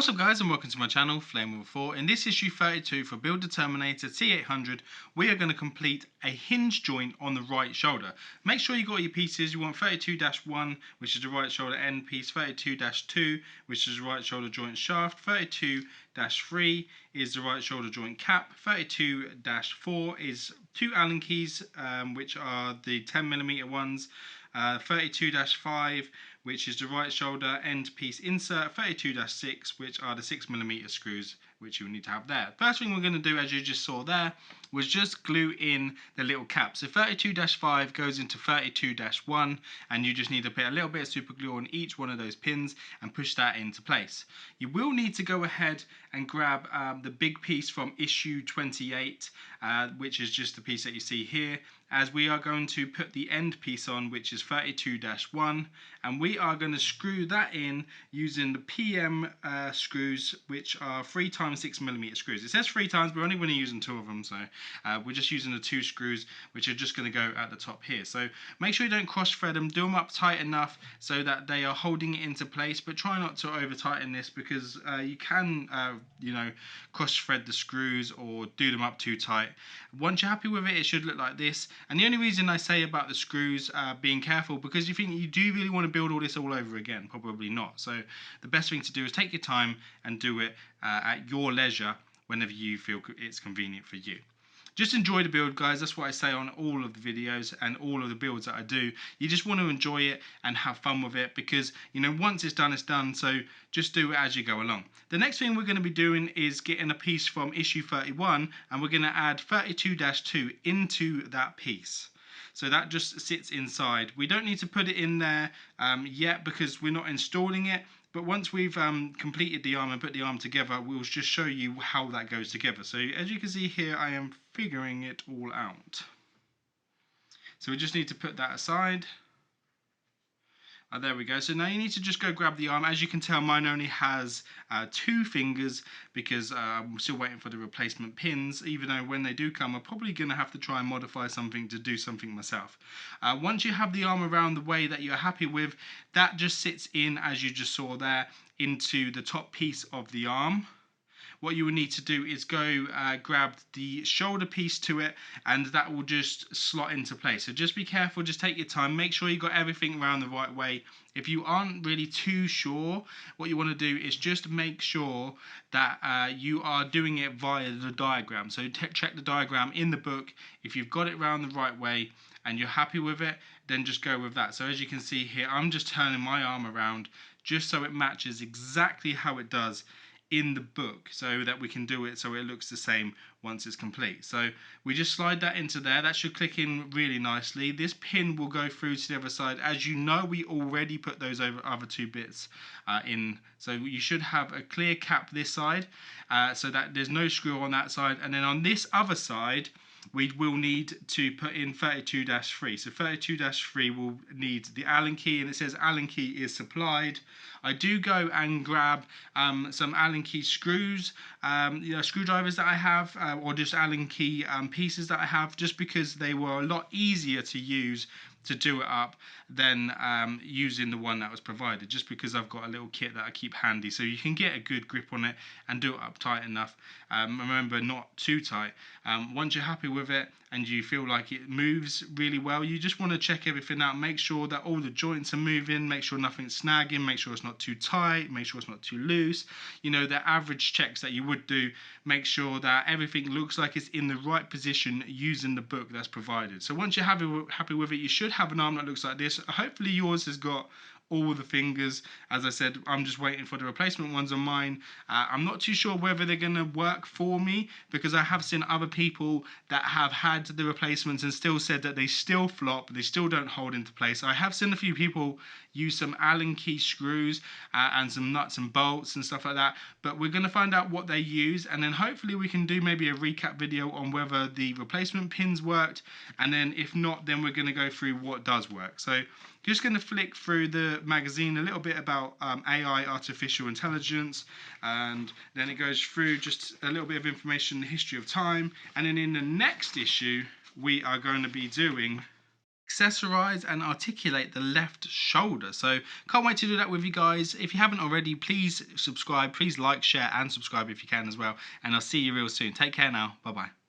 What's up guys and welcome to my channel, Flame with 4. In this issue 32 for Build the Terminator T-800, we are going to complete a hinge joint on the right shoulder. Make sure you got your pieces. You want 32-1, which is the right shoulder end piece, 32-2, which is the right shoulder joint shaft, 32-3 is the right shoulder joint cap, 32-4 is two Allen keys, which are the 10mm ones, 32-5, which is the right shoulder end piece insert, 32-6, which are the 6mm screws, which you'll need to have there. First thing we're going to do, as you just saw there, was just glue in the little cap. So 32-5 goes into 32-1, and you just need to put a little bit of super glue on each one of those pins and push that into place. You will need to go ahead and grab the big piece from issue 28, which is just the piece that you see here, as we are going to put the end piece on, which is 32-1, and we are going to screw that in using the PM screws, which are 3x6mm screws. It says 3 times, but we're only going to use 2 of them, so we're just using the 2 screws, which are just going to go at the top here. So make sure you don't cross thread them, do them up tight enough so that they are holding it into place, but try not to over tighten this, because you can cross thread the screws or do them up too tight. Once you're happy with it, it should look like this. And the only reason I say about the screws being careful, because you think you do really want to build all this all over again, probably not. So the best thing to do is take your time and do it at your leisure whenever you feel it's convenient for you. Just enjoy the build, guys. That's what I say on all of the videos and all of the builds that I do. You just want to enjoy it and have fun with it, because once it's done, it's done. So just do it as you go along. The next thing we're going to be doing is getting a piece from issue 31, and we're going to add 32-2 into that piece. So that just sits inside. We don't need to put it in there yet, because we're not installing it. But once we've completed the arm and put the arm together, we'll just show you how that goes together. So as you can see here, I am figuring it all out. So we just need to put that aside. There we go. So now you need to just go grab the arm. As you can tell, mine only has 2 fingers, because I'm still waiting for the replacement pins, even though when they do come, I'm probably going to have to try and modify something to do something myself. Once you have the arm around the way that you're happy with, that just sits in, as you just saw there, into the top piece of the arm. What you will need to do is go grab the shoulder piece to it, and that will just slot into place. So just be careful, just take your time, make sure you got everything around the right way. If you aren't really too sure, what you want to do is just make sure that you are doing it via the diagram. So check the diagram in the book. If you've got it around the right way and you're happy with it, then just go with that. So as you can see here, I'm just turning my arm around just so it matches exactly how it does in the book, so that we can do it so it looks the same once it's complete. So we just slide that into there. That should click in really nicely. This pin will go through to the other side. As you know, we already put those other 2 bits in, so you should have a clear cap this side, so that there's no screw on that side. And then on this other side, we will need to put in 32-3. So 32-3 will need the Allen key, and it says Allen key is supplied. I do go and grab some Allen key screws, screwdrivers that I have, or just Allen key pieces that I have, just because they were a lot easier to use to do it up than using the one that was provided, just because I've got a little kit that I keep handy, so you can get a good grip on it and do it up tight enough. Remember, not too tight. Once you're happy with it and you feel like it moves really well, you just want to check everything out, make sure that all the joints are moving, make sure nothing's snagging, make sure it's not too tight, make sure it's not too loose. The average checks that you would do, make sure that everything looks like it's in the right position using the book that's provided. So once you're happy with it, you should have an arm that looks like this. Hopefully yours has got all the fingers. As I said, I'm just waiting for the replacement ones on mine. I'm not too sure whether they're going to work for me, because I have seen other people that have had the replacements and still said that they still flop, they still don't hold into place. I have seen a few people use some Allen key screws and some nuts and bolts and stuff like that, but we're going to find out what they use, and then hopefully we can do maybe a recap video on whether the replacement pins worked, and then if not, then we're going to go through what does work. So just going to flick through the magazine a little bit about AI, artificial intelligence, and then it goes through just a little bit of information, the history of time, and then in the next issue we are going to be doing accessorize and articulate the left shoulder. So can't wait to do that with you guys. If you haven't already, please subscribe, please like, share and subscribe if you can as well, and I'll see you real soon. Take care now. Bye bye.